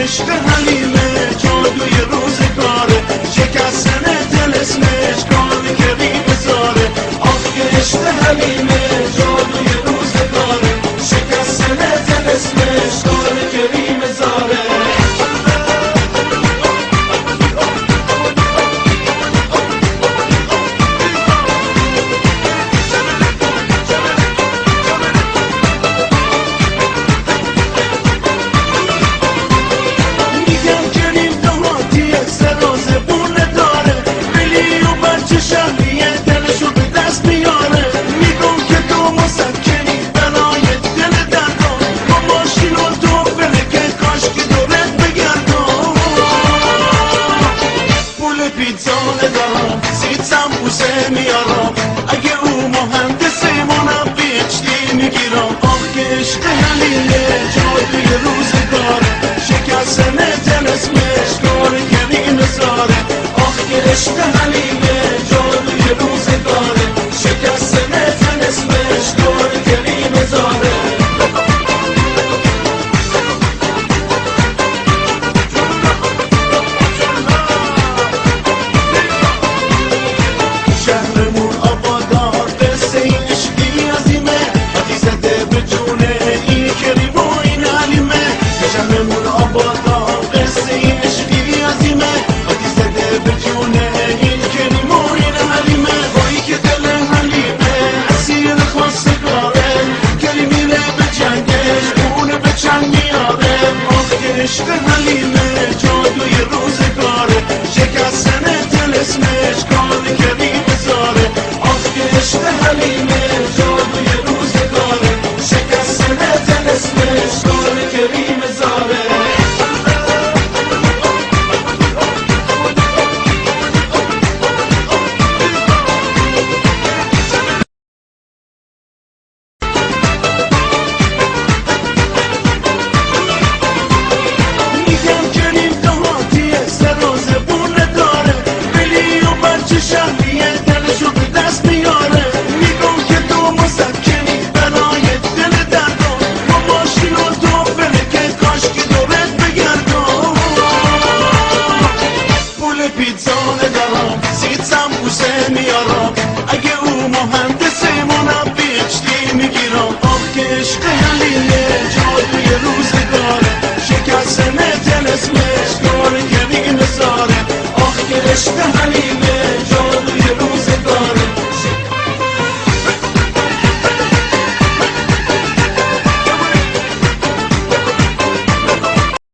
عشق حلیمه جادوی روزگاره، شکستن دل اسمش کار کریم زاره. آخ که عشق حلیمه جادوی روزگاره، شکستن دل اسمش کار کریم زاره. پیتزانه دارم سیتم بوسه میارم، اگه او مهندسه منم پیچتی میگیرم. آخ که عشق حلیمه جادوی روزگاره، شکستن دل اسمش کار کریم زاره. آخ که عشق حلیمه جادوی روزگاره، شکستن دل اسمش کار کریم زاره. عشق حلیمه جادوی روزگاره، شکستن دل اسمش کار کریم زاره. آخ که عشق حلیمه جادوی روزگاره، شکستن دل اسمش کار کریم زاره. پیتزانه دارم سیتم بوسه میارم،